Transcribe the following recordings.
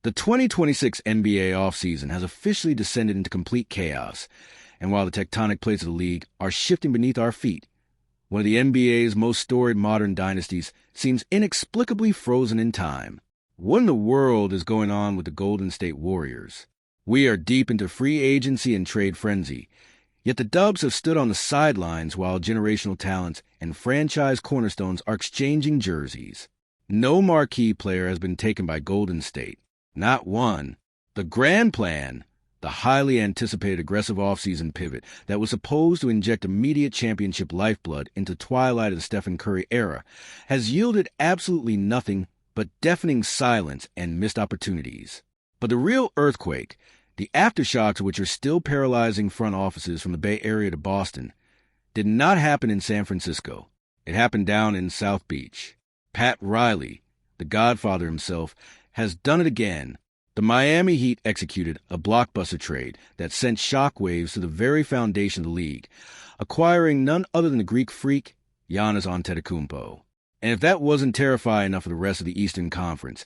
The 2026 NBA offseason has officially descended into complete chaos, and while the tectonic plates of the league are shifting beneath our feet, one of the NBA's most storied modern dynasties seems inexplicably frozen in time. What in the world is going on with the Golden State Warriors? We are deep into free agency and trade frenzy, yet the Dubs have stood on the sidelines while generational talents and franchise cornerstones are exchanging jerseys. No marquee player has been taken by Golden State. Not one. The grand plan, the highly anticipated aggressive offseason pivot that was supposed to inject immediate championship lifeblood into the twilight of the Stephen Curry era, has yielded absolutely nothing but deafening silence and missed opportunities. But the real earthquake, the aftershocks of which are still paralyzing front offices from the Bay Area to Boston, did not happen in San Francisco. It happened down in South Beach. Pat Riley, the Godfather himself, has done it again. The Miami Heat executed a blockbuster trade that sent shockwaves to the very foundation of the league, acquiring none other than the Greek freak, Giannis Antetokounmpo. And if that wasn't terrifying enough for the rest of the Eastern Conference,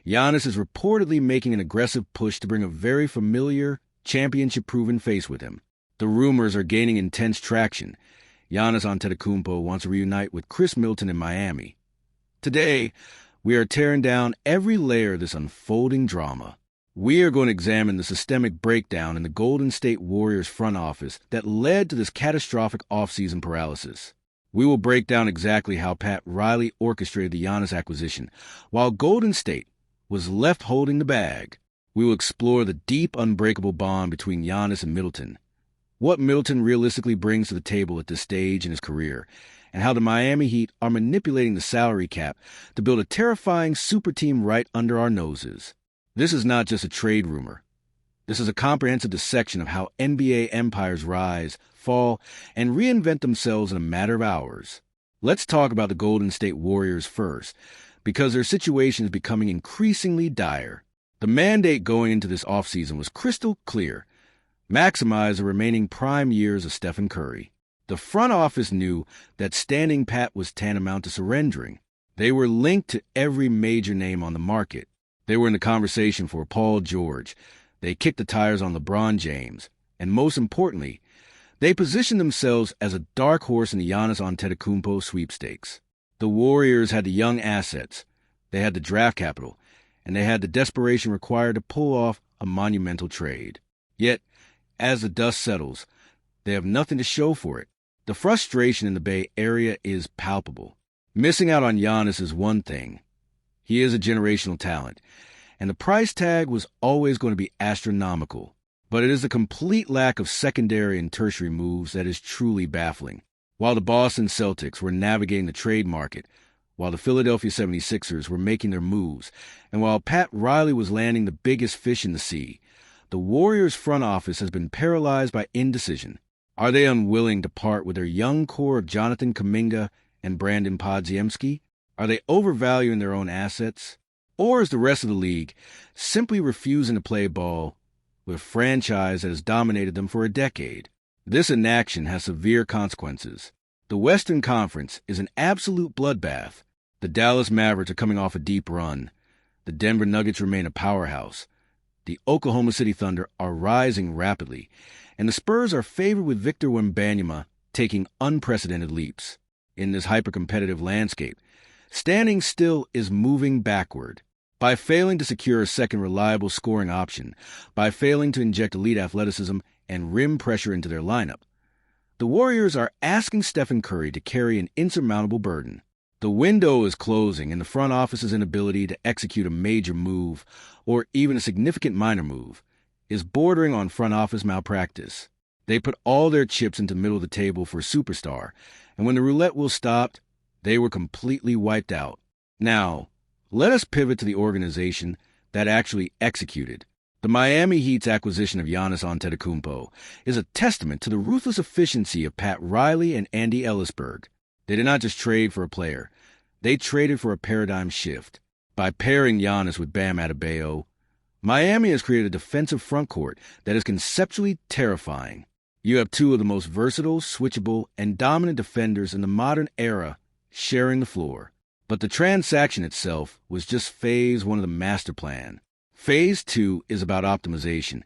Giannis is reportedly making an aggressive push to bring a very familiar, championship-proven face with him. The rumors are gaining intense traction. Giannis Antetokounmpo wants to reunite with Chris Middleton in Miami. Today, we are tearing down every layer of this unfolding drama. We are going to examine the systemic breakdown in the Golden State Warriors front office that led to this catastrophic offseason paralysis. We will break down exactly how Pat Riley orchestrated the Giannis acquisition, while Golden State was left holding the bag. We will explore the deep, unbreakable bond between Giannis and Middleton, what Middleton realistically brings to the table at this stage in his career, and how the Miami Heat are manipulating the salary cap to build a terrifying super team right under our noses. This is not just a trade rumor. This is a comprehensive dissection of how NBA empires rise, fall, and reinvent themselves in a matter of hours. Let's talk about the Golden State Warriors first, because their situation is becoming increasingly dire. The mandate going into this offseason was crystal clear: maximize the remaining prime years of Stephen Curry. The front office knew that standing pat was tantamount to surrendering. They were linked to every major name on the market. They were in the conversation for Paul George. They kicked the tires on LeBron James. And most importantly, they positioned themselves as a dark horse in the Giannis Antetokounmpo sweepstakes. The Warriors had the young assets, they had the draft capital, and they had the desperation required to pull off a monumental trade. Yet, as the dust settles, they have nothing to show for it. The frustration in the Bay Area is palpable. Missing out on Giannis is one thing. He is a generational talent, and the price tag was always going to be astronomical. But it is the complete lack of secondary and tertiary moves that is truly baffling. While the Boston Celtics were navigating the trade market, while the Philadelphia 76ers were making their moves, and while Pat Riley was landing the biggest fish in the sea, the Warriors front office has been paralyzed by indecision. Are they unwilling to part with their young core of Jonathan Kuminga and Brandon Podziemski? Are they overvaluing their own assets? Or is the rest of the league simply refusing to play ball with a franchise that has dominated them for a decade? This inaction has severe consequences. The Western Conference is an absolute bloodbath. The Dallas Mavericks are coming off a deep run. The Denver Nuggets remain a powerhouse. The Oklahoma City Thunder are rising rapidly, and the Spurs are favored with Victor Wembanyama taking unprecedented leaps. In this hyper-competitive landscape, standing still is moving backward. By failing to secure a second reliable scoring option, by failing to inject elite athleticism and rim pressure into their lineup, the Warriors are asking Stephen Curry to carry an insurmountable burden. The window is closing, and the front office's inability to execute a major move, or even a significant minor move, is bordering on front office malpractice. They put all their chips into the middle of the table for a superstar, and when the roulette wheel stopped, they were completely wiped out. Now, let us pivot to the organization that actually executed. The Miami Heat's acquisition of Giannis Antetokounmpo is a testament to the ruthless efficiency of Pat Riley and Andy Ellisberg. They did not just trade for a player. They traded for a paradigm shift. By pairing Giannis with Bam Adebayo, Miami has created a defensive frontcourt that is conceptually terrifying. You have two of the most versatile, switchable, and dominant defenders in the modern era sharing the floor. But the transaction itself was just phase one of the master plan. Phase 2 is about optimization,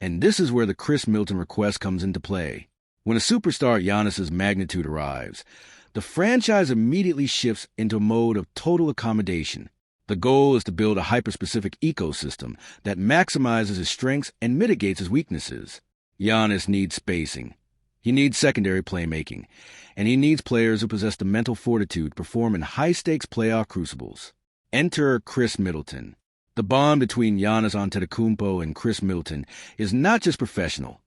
and this is where the Chris Middleton request comes into play. When a superstar Giannis's magnitude arrives, the franchise immediately shifts into a mode of total accommodation. The goal is to build a hyper-specific ecosystem that maximizes his strengths and mitigates his weaknesses. Giannis needs spacing. He needs secondary playmaking, and he needs players who possess the mental fortitude to perform in high-stakes playoff crucibles. Enter Chris Middleton. The bond between Giannis Antetokounmpo and Chris Middleton is not just professional.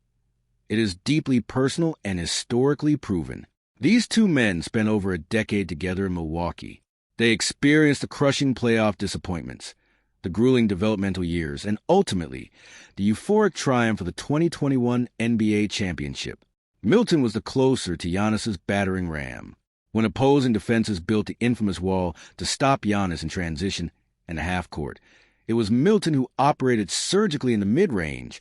It is deeply personal and historically proven. These two men spent over a decade together in Milwaukee. They experienced the crushing playoff disappointments, the grueling developmental years, and ultimately, the euphoric triumph of the 2021 NBA championship. Middleton was the closer to Giannis's battering ram. When opposing defenses built the infamous wall to stop Giannis in transition and the half-court, it was Middleton who operated surgically in the mid-range,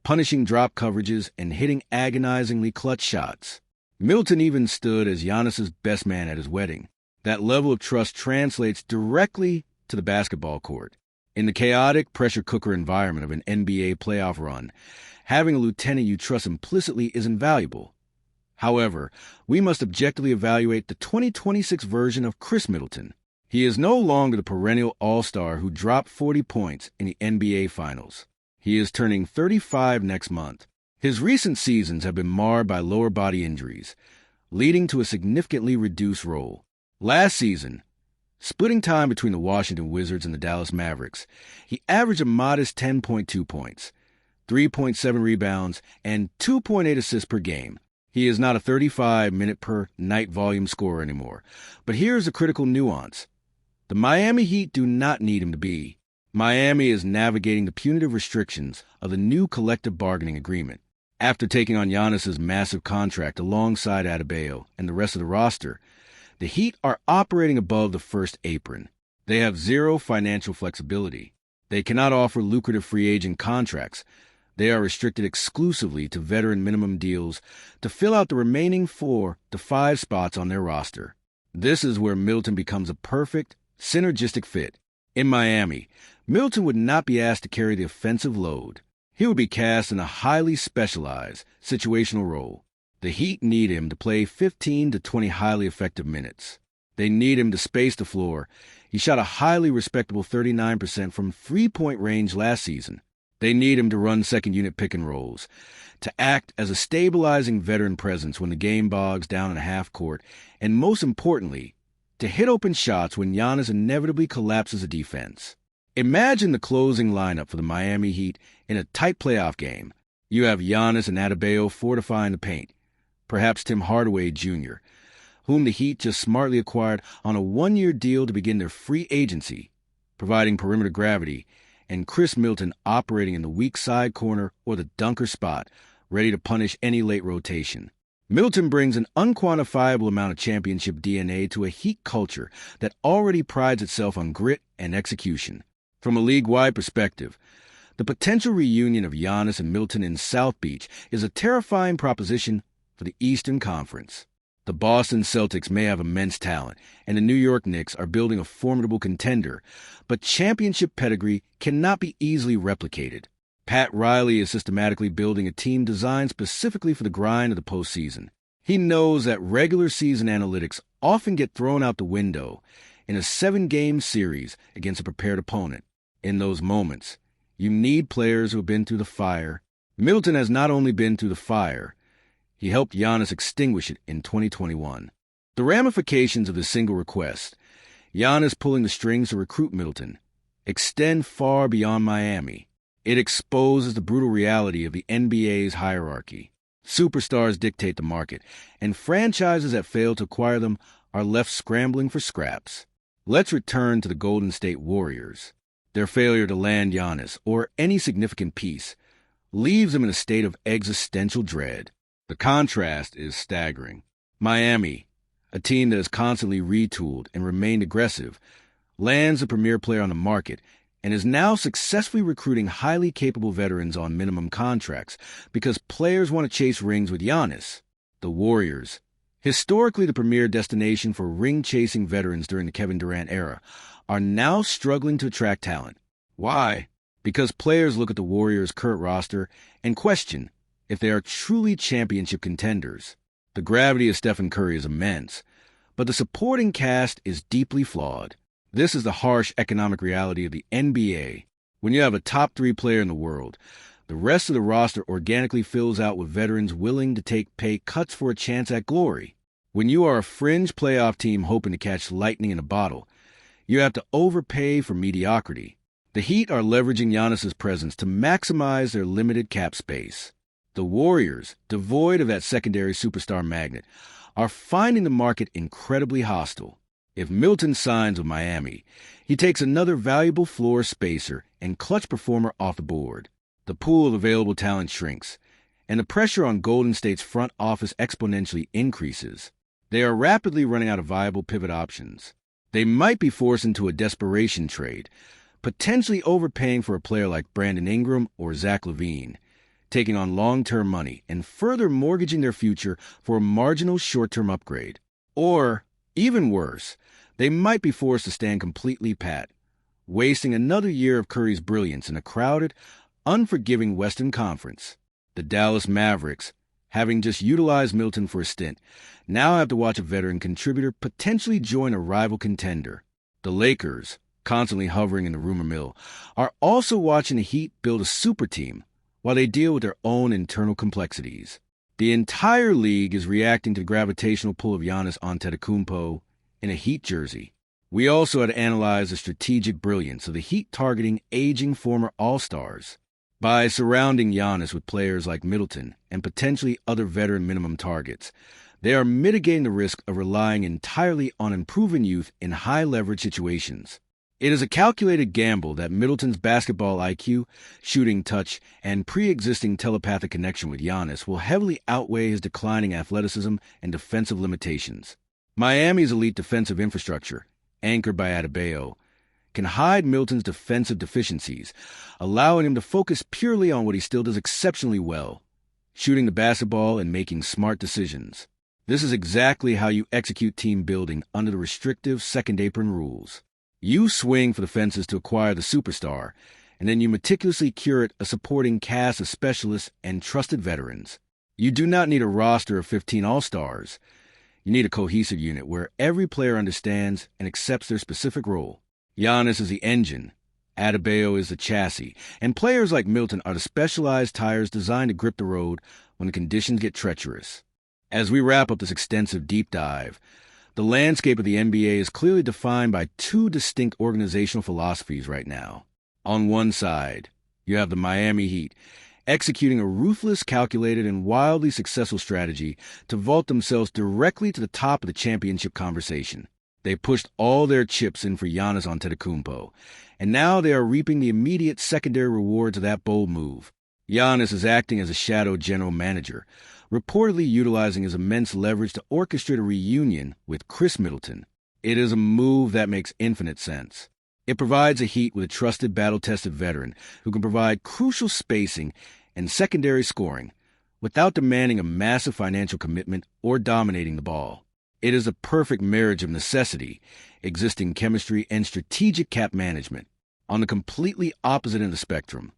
punishing drop coverages and hitting agonizingly clutch shots. Middleton even stood as Giannis's best man at his wedding. That level of trust translates directly to the basketball court. In the chaotic pressure cooker environment of an NBA playoff run, having a lieutenant you trust implicitly is invaluable. However, we must objectively evaluate the 2026 version of Chris Middleton. He is no longer the perennial all-star who dropped 40 points in the NBA Finals. He is turning 35 next month. His recent seasons have been marred by lower body injuries, leading to a significantly reduced role. Last season, splitting time between the Washington Wizards and the Dallas Mavericks, he averaged a modest 10.2 points, 3.7 rebounds, and 2.8 assists per game. He is not a 35-minute-per-night volume scorer anymore. But here's a critical nuance. The Miami Heat do not need him to be. Miami is navigating the punitive restrictions of the new collective bargaining agreement. After taking on Giannis's massive contract alongside Adebayo and the rest of the roster, the Heat are operating above the first apron. They have zero financial flexibility. They cannot offer lucrative free agent contracts. They are restricted exclusively to veteran minimum deals to fill out the remaining 4 to 5 spots on their roster. This is where Middleton becomes a perfect, synergistic fit. In Miami, Middleton would not be asked to carry the offensive load. He would be cast in a highly specialized, situational role. The Heat need him to play 15 to 20 highly effective minutes. They need him to space the floor. He shot a highly respectable 39% from three-point range last season. They need him to run second-unit pick-and-rolls, to act as a stabilizing veteran presence when the game bogs down in a half-court, and most importantly, to hit open shots when Giannis inevitably collapses a defense. Imagine the closing lineup for the Miami Heat in a tight playoff game. You have Giannis and Adebayo fortifying the paint, perhaps Tim Hardaway Jr., whom the Heat just smartly acquired on a one-year deal to begin their free agency, providing perimeter gravity, and Chris Middleton operating in the weak side corner or the dunker spot, ready to punish any late rotation. Middleton brings an unquantifiable amount of championship DNA to a Heat culture that already prides itself on grit and execution. From a league-wide perspective, the potential reunion of Giannis and Middleton in South Beach is a terrifying proposition for the Eastern Conference. The Boston Celtics may have immense talent, and the New York Knicks are building a formidable contender, but championship pedigree cannot be easily replicated. Pat Riley is systematically building a team designed specifically for the grind of the postseason. He knows that regular season analytics often get thrown out the window in a 7-game series against a prepared opponent. In those moments, you need players who have been through the fire. Middleton has not only been through the fire, he helped Giannis extinguish it in 2021. The ramifications of this single request, Giannis pulling the strings to recruit Middleton, extend far beyond Miami. It exposes the brutal reality of the NBA's hierarchy. Superstars dictate the market, and franchises that fail to acquire them are left scrambling for scraps. Let's return to the Golden State Warriors. Their failure to land Giannis, or any significant piece, leaves them in a state of existential dread. The contrast is staggering. Miami, a team that has constantly retooled and remained aggressive, lands a premier player on the market and is now successfully recruiting highly capable veterans on minimum contracts because players want to chase rings with Giannis. The Warriors, historically the premier destination for ring-chasing veterans during the Kevin Durant era, are now struggling to attract talent. Why? because players look at the Warriors' current roster and question if they are truly championship contenders. The gravity of Stephen Curry is immense, but the supporting cast is deeply flawed. This is the harsh economic reality of the NBA. When you have a top 3 player in the world, the rest of the roster organically fills out with veterans willing to take pay cuts for a chance at glory. When you are a fringe playoff team hoping to catch lightning in a bottle, you have to overpay for mediocrity. The Heat are leveraging Giannis's presence to maximize their limited cap space. The Warriors, devoid of that secondary superstar magnet, are finding the market incredibly hostile. If Middleton signs with Miami, he takes another valuable floor spacer and clutch performer off the board. The pool of available talent shrinks, and the pressure on Golden State's front office exponentially increases. They are rapidly running out of viable pivot options. They might be forced into a desperation trade, potentially overpaying for a player like Brandon Ingram or Zach LaVine, taking on long-term money and further mortgaging their future for a marginal short-term upgrade. Or, even worse, they might be forced to stand completely pat, wasting another year of Curry's brilliance in a crowded, unforgiving Western Conference. The Dallas Mavericks, having just utilized Middleton for a stint, now have to watch a veteran contributor potentially join a rival contender. The Lakers, constantly hovering in the rumor mill, are also watching the Heat build a super team while they deal with their own internal complexities. The entire league is reacting to the gravitational pull of Giannis Antetokounmpo in a Heat jersey. We also had to analyze the strategic brilliance of the Heat targeting aging former All-Stars. By surrounding Giannis with players like Middleton and potentially other veteran minimum targets, they are mitigating the risk of relying entirely on improving youth in high-leverage situations. It is a calculated gamble that Middleton's basketball IQ, shooting touch, and pre-existing telepathic connection with Giannis will heavily outweigh his declining athleticism and defensive limitations. Miami's elite defensive infrastructure, anchored by Adebayo, can hide Middleton's defensive deficiencies, allowing him to focus purely on what he still does exceptionally well, shooting the basketball and making smart decisions. This is exactly how you execute team building under the restrictive second apron rules. You swing for the fences to acquire the superstar, and then you meticulously curate a supporting cast of specialists and trusted veterans. You do not need a roster of 15 all-stars. You need a cohesive unit where every player understands and accepts their specific role. Giannis is the engine, Adebayo is the chassis, and players like Middleton are the specialized tires designed to grip the road when the conditions get treacherous. As we wrap up this extensive deep dive, the landscape of the NBA is clearly defined by 2 distinct organizational philosophies right now. On one side, you have the Miami Heat, executing a ruthless, calculated, and wildly successful strategy to vault themselves directly to the top of the championship conversation. They pushed all their chips in for Giannis Antetokounmpo, and now they are reaping the immediate secondary rewards of that bold move. Giannis is acting as a shadow general manager, reportedly utilizing his immense leverage to orchestrate a reunion with Chris Middleton. It is a move that makes infinite sense. It provides a Heat with a trusted, battle-tested veteran who can provide crucial spacing and secondary scoring without demanding a massive financial commitment or dominating the ball. It is a perfect marriage of necessity, existing chemistry, and strategic cap management. On the completely opposite end of the spectrum,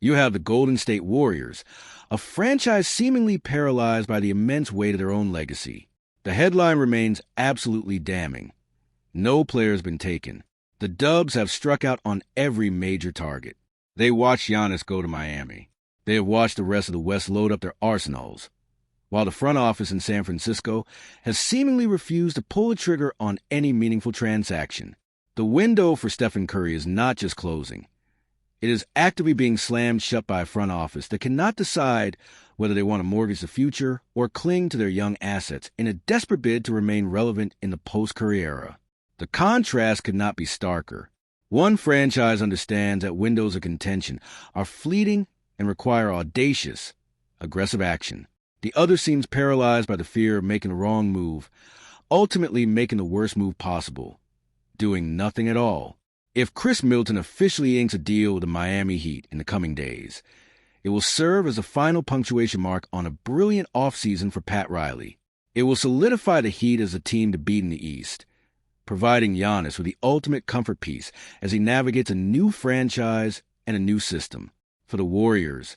you have the Golden State Warriors, a franchise seemingly paralyzed by the immense weight of their own legacy. The headline remains absolutely damning. No player has been taken. The Dubs have struck out on every major target. They watched Giannis go to Miami. They have watched the rest of the West load up their arsenals, while the front office in San Francisco has seemingly refused to pull the trigger on any meaningful transaction. The window for Stephen Curry is not just closing. It is actively being slammed shut by a front office that cannot decide whether they want to mortgage the future or cling to their young assets in a desperate bid to remain relevant in the post-Curry era. The contrast could not be starker. One franchise understands that windows of contention are fleeting and require audacious, aggressive action. The other seems paralyzed by the fear of making the wrong move, ultimately making the worst move possible, doing nothing at all. If Chris Middleton officially inks a deal with the Miami Heat in the coming days, it will serve as a final punctuation mark on a brilliant offseason for Pat Riley. It will solidify the Heat as a team to beat in the East, providing Giannis with the ultimate comfort piece as he navigates a new franchise and a new system. For the Warriors,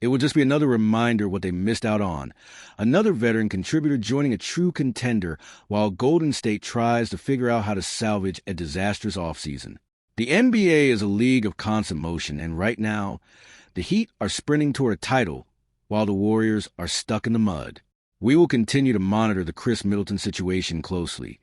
it will just be another reminder what they missed out on. Another veteran contributor joining a true contender while Golden State tries to figure out how to salvage a disastrous offseason. The NBA is a league of constant motion, and right now, the Heat are sprinting toward a title while the Warriors are stuck in the mud. We will continue to monitor the Chris Middleton situation closely,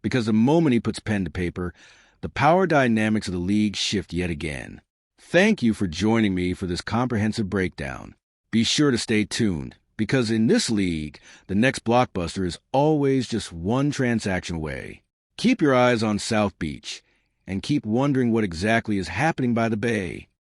because the moment he puts pen to paper, the power dynamics of the league shift yet again. Thank you for joining me for this comprehensive breakdown. Be sure to stay tuned, because in this league, the next blockbuster is always just one transaction away. Keep your eyes on South Beach, and keep wondering what exactly is happening by the bay.